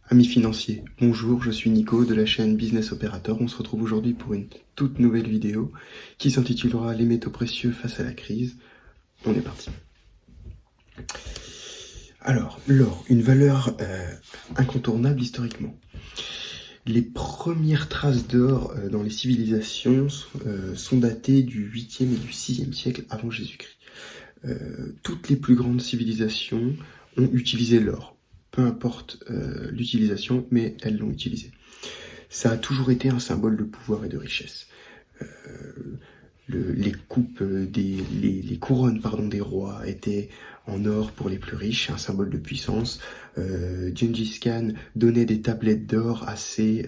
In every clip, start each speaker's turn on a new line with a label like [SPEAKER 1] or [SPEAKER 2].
[SPEAKER 1] Amis financiers, bonjour, je suis Nico de la chaîne Business Operator. On se retrouve aujourd'hui pour une toute nouvelle vidéo qui s'intitulera Les métaux précieux face à la crise. On est parti. Alors, l'or, une valeur incontournable historiquement. Les premières traces d'or dans les civilisations sont datées du 8e et du 6e siècle avant Jésus-Christ. Toutes les plus grandes civilisations ont utilisé l'or. Peu importe l'utilisation, mais elles l'ont utilisé. Ça a toujours été un symbole de pouvoir et de richesse. Les couronnes des rois étaient en or pour les plus riches, un symbole de puissance. Gengis Khan donnait des tablettes d'or à ses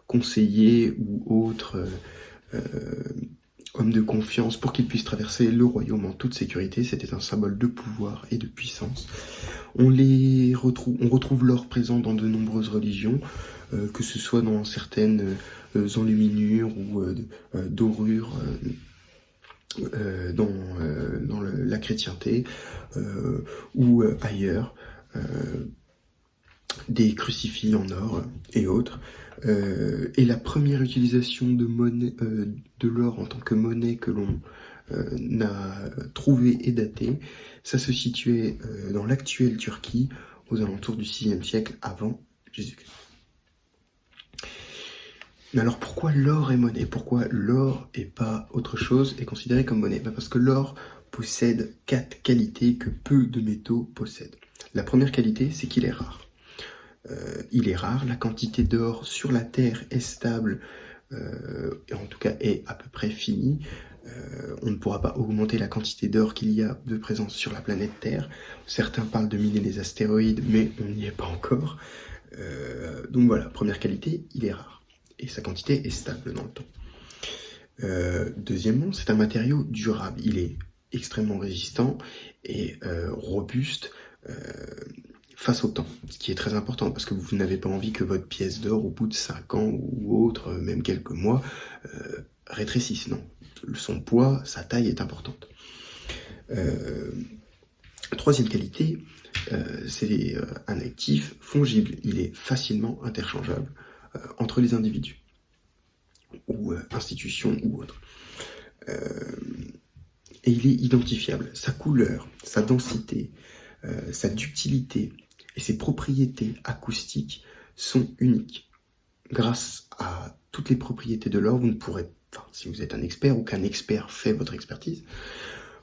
[SPEAKER 1] conseillers ou autres hommes de confiance pour qu'ils puissent traverser le royaume en toute sécurité. C'était un symbole de pouvoir et de puissance. On retrouve l'or présent dans de nombreuses religions, que ce soit dans certaines enluminures ou dorures dans la chrétienté ou ailleurs, des crucifix en or et autres. Et la première utilisation de l'or en tant que monnaie que l'on a trouvé et daté, ça se situait dans l'actuelle Turquie aux alentours du 6e siècle avant Jésus-Christ. Mais alors pourquoi l'or est monnaie? Pourquoi l'or et pas autre chose est considéré comme monnaie? Parce que l'or possède 4 qualités que peu de métaux possèdent. La première qualité, c'est qu'il est rare. La quantité d'or sur la Terre est stable, et en tout cas est à peu près finie. On ne pourra pas augmenter la quantité d'or qu'il y a de présence sur la planète Terre. Certains parlent de miner les astéroïdes, mais on n'y est pas encore. Donc voilà, première qualité, il est rare. Et sa quantité est stable dans le temps. Deuxièmement, c'est un matériau durable. Il est extrêmement résistant et robuste face au temps, ce qui est très important parce que vous n'avez pas envie que votre pièce d'or, au bout de 5 ans ou autre, même quelques mois, rétrécisse. Non, son poids, sa taille est importante. Troisième qualité, c'est un actif fongible. Il est facilement interchangeable entre les individus ou institutions ou autres. Et il est identifiable. Sa couleur, sa densité, sa ductilité et ses propriétés acoustiques sont uniques. Grâce à toutes les propriétés de l'or, vous ne pourrez, si vous êtes un expert ou qu'un expert fait votre expertise,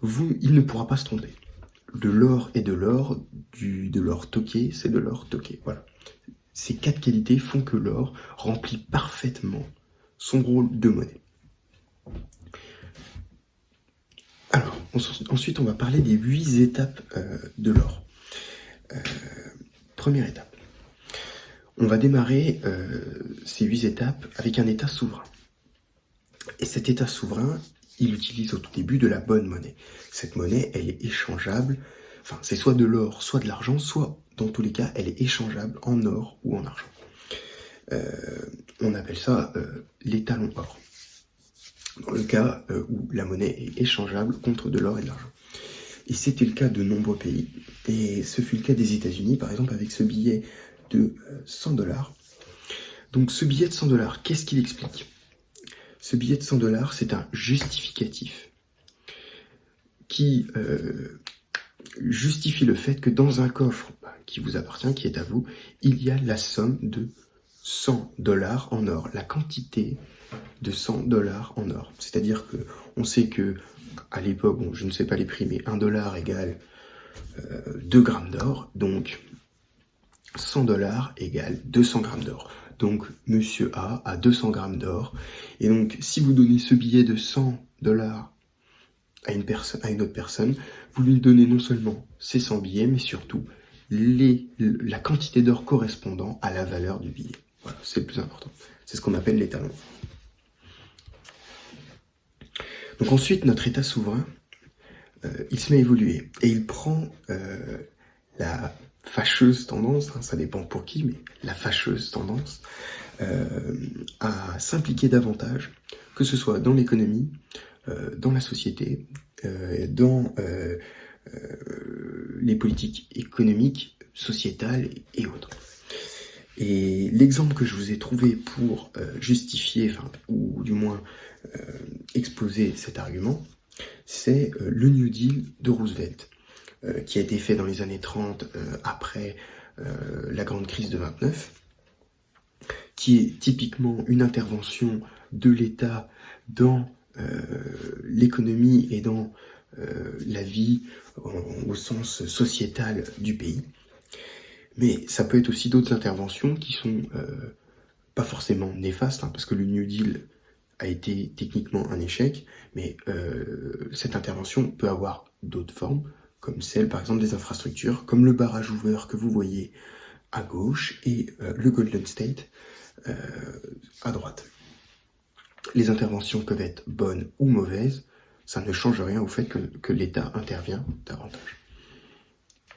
[SPEAKER 1] il ne pourra pas se tromper. De l'or est de l'or, de l'or toqué, c'est de l'or toqué. Voilà. Ces 4 qualités font que l'or remplit parfaitement son rôle de monnaie. Alors, ensuite, on va parler des 8 étapes de l'or. Première étape. On va démarrer ces 8 étapes avec un état souverain. Et cet état souverain, il utilise au tout début de la bonne monnaie. Cette monnaie, elle est échangeable. Enfin, c'est soit de l'or, soit de l'argent, soit, dans tous les cas, elle est échangeable en or ou en argent. On appelle ça l'étalon or. Dans le cas où la monnaie est échangeable contre de l'or et de l'argent. Et c'était le cas de nombreux pays. Et ce fut le cas des États-Unis, par exemple, avec ce billet de 100 $. Donc ce billet de 100 $, qu'est-ce qu'il explique? Ce billet de 100 $, c'est un justificatif qui justifie le fait que dans un coffre qui vous appartient, qui est à vous, il y a la somme de 100 $ en or, la quantité de 100 $ en or. C'est-à-dire que on sait que à l'époque, bon, je ne sais pas les prix, mais 1 $ égale 2 grammes d'or, donc 100 $ égale 200 grammes d'or. Donc monsieur a 200 grammes d'or, et donc si vous donnez ce billet de 100 $ à une autre personne, vous lui donnez non seulement ces 100 billets, mais surtout la quantité d'or correspondant à la valeur du billet. Voilà, c'est le plus important. C'est ce qu'on appelle l'étalon. Donc ensuite, notre état souverain, il se met à évoluer et il prend la fâcheuse tendance, ça dépend pour qui, mais la fâcheuse tendance à s'impliquer davantage, que ce soit dans l'économie, dans la société, dans les politiques économiques, sociétales et autres. Et l'exemple que je vous ai trouvé pour justifier, ou du moins exposer cet argument, c'est le New Deal de Roosevelt, qui a été fait dans les années 30 après la grande crise de 29, qui est typiquement une intervention de l'État dans l'économie et dans la vie au sens sociétal du pays. Mais ça peut être aussi d'autres interventions qui sont pas forcément néfastes, parce que le New Deal a été techniquement un échec, mais cette intervention peut avoir d'autres formes, comme celle par exemple des infrastructures, comme le barrage Hoover que vous voyez à gauche et le Golden State à droite. Les interventions peuvent être bonnes ou mauvaises, ça ne change rien au fait que l'État intervient davantage.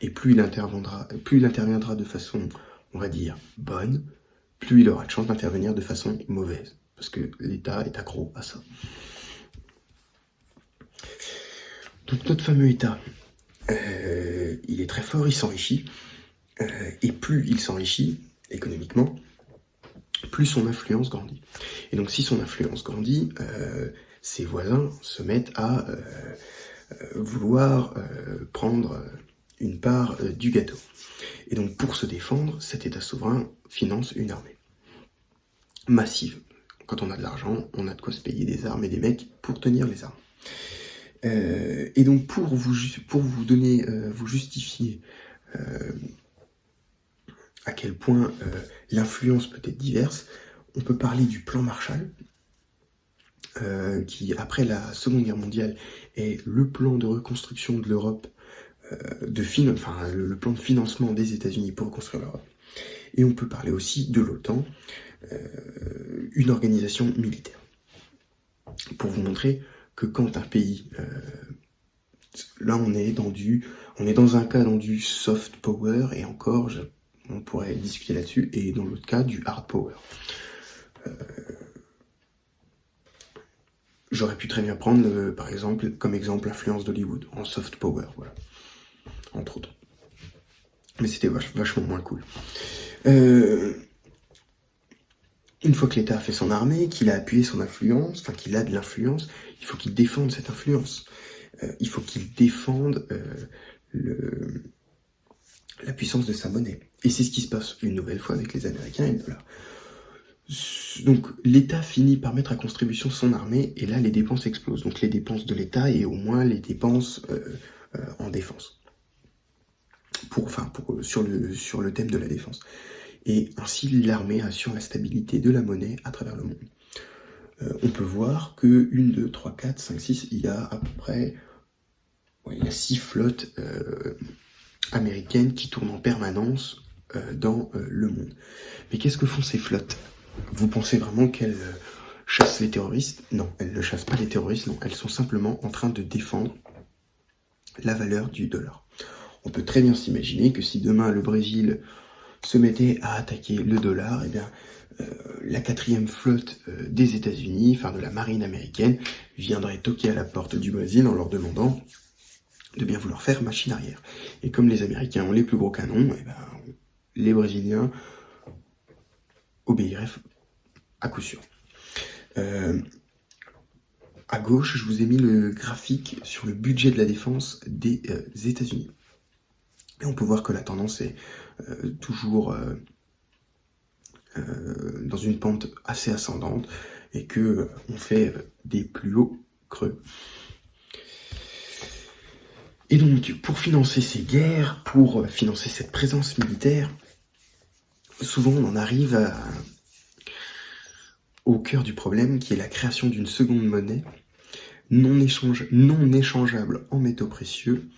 [SPEAKER 1] Et plus il interviendra de façon, on va dire, bonne, plus il aura de chance d'intervenir de façon mauvaise, parce que l'État est accro à ça. Donc notre fameux État, il est très fort, il s'enrichit, et plus il s'enrichit économiquement, plus son influence grandit. Et donc si son influence grandit, ses voisins se mettent à vouloir prendre une part du gâteau. Et donc pour se défendre, cet État souverain finance une armée massive. Quand on a de l'argent, on a de quoi se payer des armes et des mecs pour tenir les armes. Et donc pour vous donner, vous justifier à quel point l'influence peut être diverse, on peut parler du plan Marshall, qui après la Seconde Guerre mondiale est le plan de reconstruction de l'Europe, le plan de financement des États-Unis pour reconstruire l'Europe. Et on peut parler aussi de l'OTAN, une organisation militaire. Pour vous montrer que quand un pays, là on est dans un cas dans du soft power, et encore, on pourrait discuter là-dessus, et dans l'autre cas du hard power. J'aurais pu très bien prendre, par exemple, comme exemple l'influence d'Hollywood en soft power, voilà, entre autres. Mais c'était vachement moins cool. Une fois que l'État a fait son armée, qu'il a appuyé son influence, qu'il a de l'influence, il faut qu'il défende cette influence. Il faut qu'il défende la puissance de sa monnaie. Et c'est ce qui se passe une nouvelle fois avec les Américains et le dollar. Donc l'État finit par mettre à contribution son armée, et là les dépenses explosent. Donc les dépenses de l'État et au moins les dépenses en défense. Sur le thème de la défense. Et ainsi l'armée assure la stabilité de la monnaie à travers le monde. On peut voir que 1, 2, 3, 4, 5, 6, il y a à peu près 6 flottes américaines qui tournent en permanence dans le monde. Mais qu'est-ce que font ces flottes ? Vous pensez vraiment qu'elles chassent les terroristes ? Non, elles ne chassent pas les terroristes, non. Elles sont simplement en train de défendre la valeur du dollar. On peut très bien s'imaginer que si demain le Brésil se mettait à attaquer le dollar, eh bien, la 4e flotte des États-Unis, de la marine américaine, viendrait toquer à la porte du Brésil en leur demandant de bien vouloir faire machine arrière. Et comme les Américains ont les plus gros canons, eh ben, les Brésiliens obéiraient à coup sûr. À gauche, je vous ai mis le graphique sur le budget de la défense des États-Unis. Et on peut voir que la tendance est toujours dans une pente assez ascendante, et que on fait des plus hauts creux. Et donc, pour financer ces guerres, pour financer cette présence militaire, souvent on en arrive au cœur du problème, qui est la création d'une seconde monnaie non échangeable en métaux précieux,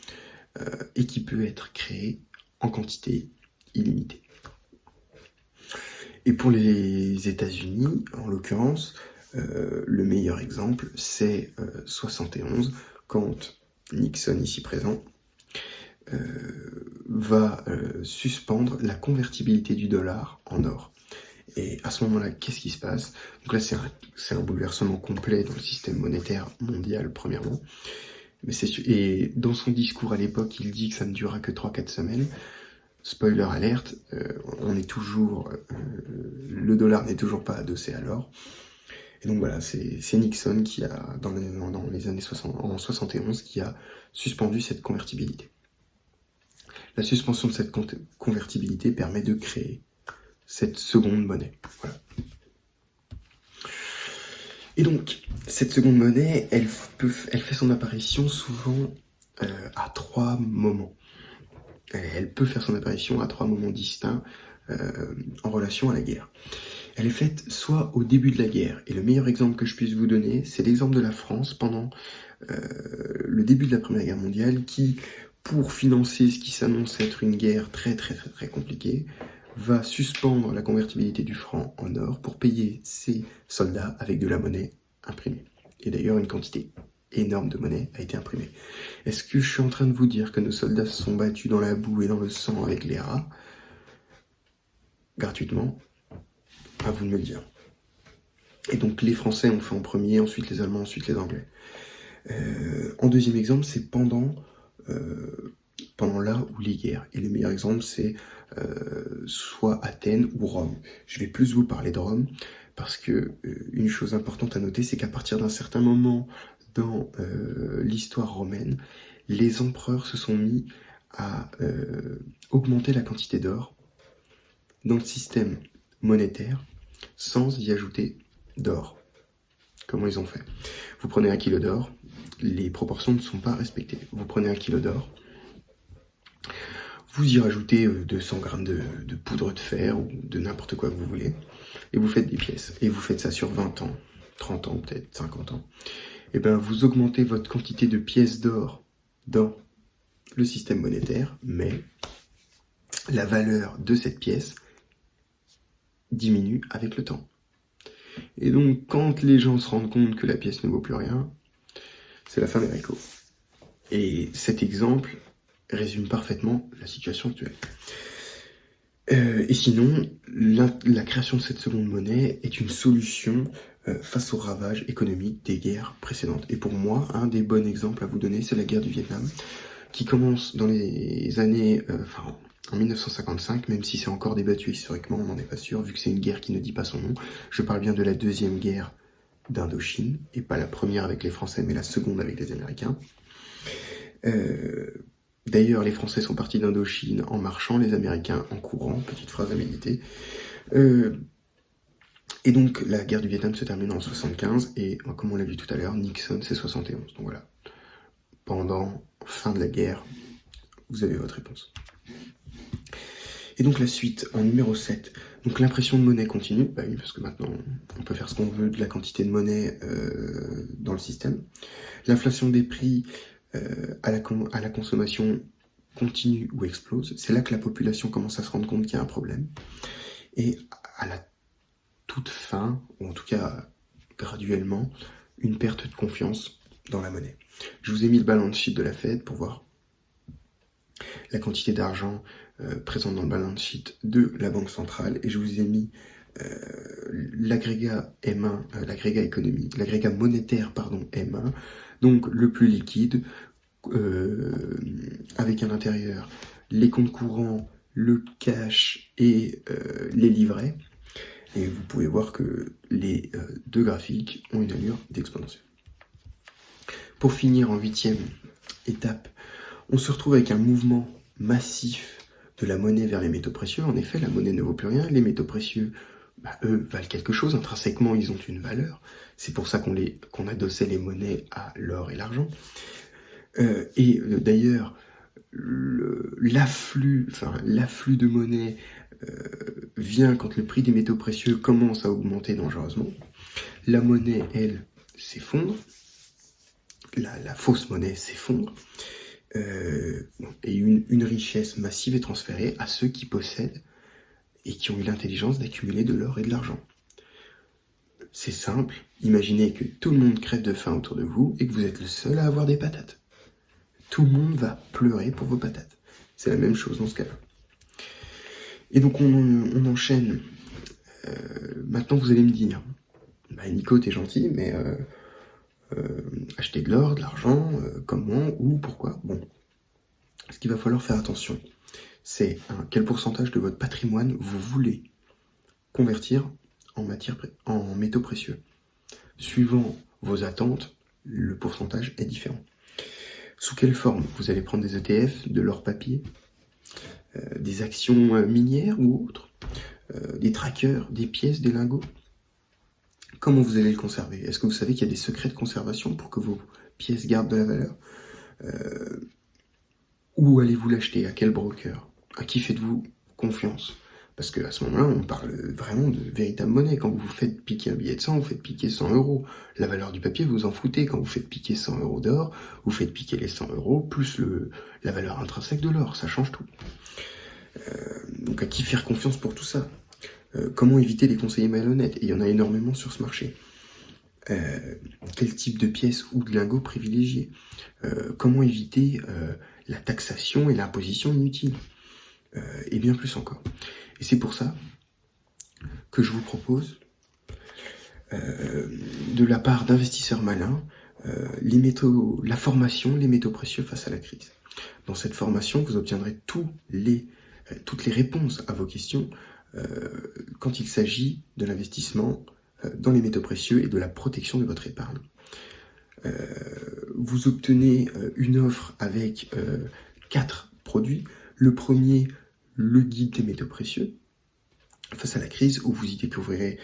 [SPEAKER 1] et qui peut être créée en quantité illimitée. Et pour les États-Unis, en l'occurrence, le meilleur exemple, c'est 71, quand Nixon, ici présent, va suspendre la convertibilité du dollar en or. Et à ce moment-là, qu'est-ce qui se passe ? Donc là, c'est un bouleversement complet dans le système monétaire mondial, premièrement. Et dans son discours à l'époque, il dit que ça ne durera que 3-4 semaines. spoiler alerte, le dollar n'est toujours pas adossé à l'or. Et donc voilà, c'est Nixon qui a, dans les années 60, en 71, qui a suspendu cette convertibilité. La suspension de cette convertibilité permet de créer cette seconde monnaie. Voilà. Et donc, cette seconde monnaie, elle fait son apparition souvent à 3 moments. Elle peut faire son apparition à 3 moments distincts en relation à la guerre. Elle est faite soit au début de la guerre, et le meilleur exemple que je puisse vous donner, c'est l'exemple de la France pendant le début de la Première Guerre mondiale, qui, pour financer ce qui s'annonce être une guerre très très très très compliquée, va suspendre la convertibilité du franc en or pour payer ses soldats avec de la monnaie imprimée. Et d'ailleurs, une quantité énorme de monnaie a été imprimée. Est-ce que je suis en train de vous dire que nos soldats se sont battus dans la boue et dans le sang avec les rats, gratuitement? À vous de me le dire. Et donc les Français ont fait en premier, ensuite les Allemands, ensuite les Anglais. En deuxième exemple, c'est pendant là où les guerres. Et le meilleur exemple, c'est soit Athènes ou Rome. Je vais plus vous parler de Rome, parce que une chose importante à noter, c'est qu'à partir d'un certain moment dans l'histoire romaine, les empereurs se sont mis à augmenter la quantité d'or dans le système monétaire sans y ajouter d'or. Comment ils ont fait? Vous prenez 1 kilo d'or, les proportions ne sont pas respectées. Vous prenez 1 kilo d'or, vous y rajoutez 200 grammes de poudre de fer ou de n'importe quoi que vous voulez, et vous faites des pièces. Et vous faites ça sur 20 ans, 30 ans peut-être, 50 ans. Et bien vous augmentez votre quantité de pièces d'or dans le système monétaire, mais la valeur de cette pièce diminue avec le temps. Et donc, quand les gens se rendent compte que la pièce ne vaut plus rien, c'est la fin des haricots. Et cet exemple résume parfaitement la situation actuelle. Et sinon, la création de cette seconde monnaie est une solution face aux ravages économiques des guerres précédentes. Et pour moi, un des bons exemples à vous donner, c'est la guerre du Vietnam, qui commence dans les années... en 1955, même si c'est encore débattu historiquement, on n'en est pas sûr, vu que c'est une guerre qui ne dit pas son nom. Je parle bien de la deuxième guerre d'Indochine, et pas la première avec les Français, mais la seconde avec les Américains. D'ailleurs, les Français sont partis d'Indochine en marchant, les Américains en courant, petite phrase à méditer. Et donc, la guerre du Vietnam se termine en 75, et comme on l'a vu tout à l'heure, Nixon, c'est 71. Donc voilà, pendant fin de la guerre, vous avez votre réponse. Et donc la suite, en numéro 7, donc l'impression de monnaie continue, bah oui, parce que maintenant on peut faire ce qu'on veut de la quantité de monnaie dans le système. L'inflation des prix à la consommation continue ou explose. C'est là que la population commence à se rendre compte qu'il y a un problème. Et à la toute fin, ou en tout cas graduellement, une perte de confiance dans la monnaie. Je vous ai mis le balance sheet de la Fed pour voir la quantité d'argent présente dans le balance sheet de la Banque centrale, et je vous ai mis l'agrégat M1, l'agrégat monétaire M1, donc le plus liquide, avec à l'intérieur les comptes courants, le cash et les livrets. Et vous pouvez voir que les deux graphiques ont une allure d'exponentielle. Pour finir, en 8e étape, on se retrouve avec un mouvement massif de la monnaie vers les métaux précieux. En effet, la monnaie ne vaut plus rien. Les métaux précieux, eux, valent quelque chose. Intrinsèquement, ils ont une valeur. C'est pour ça qu'on adossait les monnaies à l'or et l'argent. D'ailleurs, l'afflux de monnaie vient quand le prix des métaux précieux commence à augmenter dangereusement. La monnaie, elle, s'effondre. La fausse monnaie s'effondre. Et une richesse massive est transférée à ceux qui possèdent et qui ont eu l'intelligence d'accumuler de l'or et de l'argent. C'est simple, imaginez que tout le monde crève de faim autour de vous et que vous êtes le seul à avoir des patates. Tout le monde va pleurer pour vos patates. C'est la même chose dans ce cas-là. Et donc on enchaîne. Maintenant vous allez me dire, Nico, t'es gentil, mais acheter de l'or, de l'argent, comment, où, pourquoi? Bon, ce qu'il va falloir faire attention, c'est quel pourcentage de votre patrimoine vous voulez convertir en métaux précieux. Suivant vos attentes, le pourcentage est différent. Sous quelle forme? Vous allez prendre des ETF, de l'or papier, des actions minières ou autres, des trackers, des pièces, des lingots. Comment vous allez le conserver? Est-ce que vous savez qu'il y a des secrets de conservation pour que vos pièces gardent de la valeur? Où allez-vous l'acheter? À quel broker? À qui faites-vous confiance? Parce qu'à ce moment-là, on parle vraiment de véritable monnaie. Quand vous faites piquer un billet de 100, vous faites piquer 100 €. La valeur du papier, vous en foutez. Quand vous faites piquer 100 € d'or, vous faites piquer les 100 € plus la valeur intrinsèque de l'or. Ça change tout. Donc à qui faire confiance pour tout ça? Comment éviter les conseillers malhonnêtes? Et il y en a énormément sur ce marché. Quel type de pièces ou de lingots privilégier? Comment éviter la taxation et l'imposition inutile? Et bien plus encore. Et c'est pour ça que je vous propose, de la part d'investisseurs malins, la formation Les métaux précieux face à la crise. Dans cette formation, vous obtiendrez toutes les réponses à vos questions quand il s'agit de l'investissement dans les métaux précieux et de la protection de votre épargne. Vous obtenez une offre avec 4 produits. Le premier, le guide des métaux précieux face à la crise, où vous y découvrirez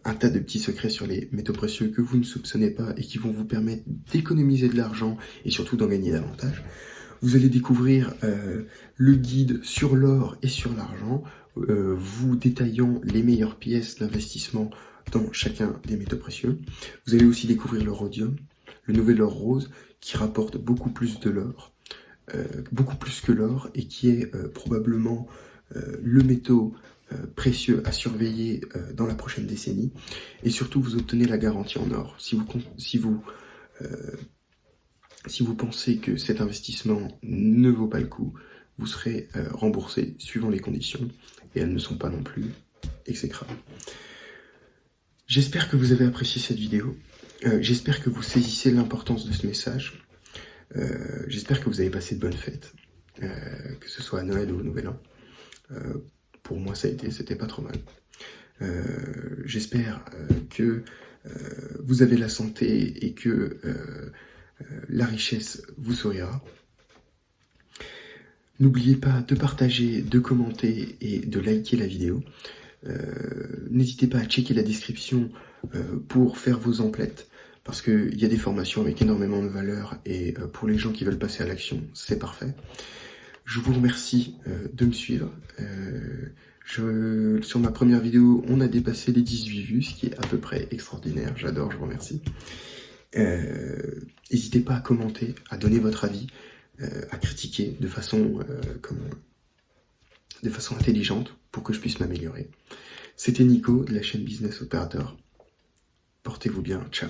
[SPEAKER 1] un tas de petits secrets sur les métaux précieux que vous ne soupçonnez pas et qui vont vous permettre d'économiser de l'argent et surtout d'en gagner davantage. Vous allez découvrir le guide sur l'or et sur l'argent, vous détaillant les meilleures pièces d'investissement dans chacun des métaux précieux. Vous allez aussi découvrir le rhodium, le nouvel or rose, qui rapporte beaucoup plus de l'or, beaucoup plus que l'or, et qui est probablement le métaux précieux à surveiller dans la prochaine décennie. Et surtout, vous obtenez la garantie en or. Si vous pensez que cet investissement ne vaut pas le coup, vous serez remboursé suivant les conditions, et elles ne sont pas non plus exécrables. J'espère que vous avez apprécié cette vidéo. J'espère que vous saisissez l'importance de ce message. J'espère que vous avez passé de bonnes fêtes, que ce soit à Noël ou au Nouvel An. Pour moi, c'était pas trop mal. J'espère que vous avez la santé et que la richesse vous sourira. N'oubliez pas de partager, de commenter et de liker la vidéo. N'hésitez pas à checker la description pour faire vos emplettes, parce qu'il y a des formations avec énormément de valeur, et pour les gens qui veulent passer à l'action, c'est parfait. Je vous remercie de me suivre. Sur ma première vidéo, on a dépassé les 18 vues, ce qui est à peu près extraordinaire. J'adore, je vous remercie. N'hésitez pas à commenter, à donner votre avis, à critiquer de façon intelligente pour que je puisse m'améliorer. C'était Nico de la chaîne Business Operator. Portez-vous bien, ciao.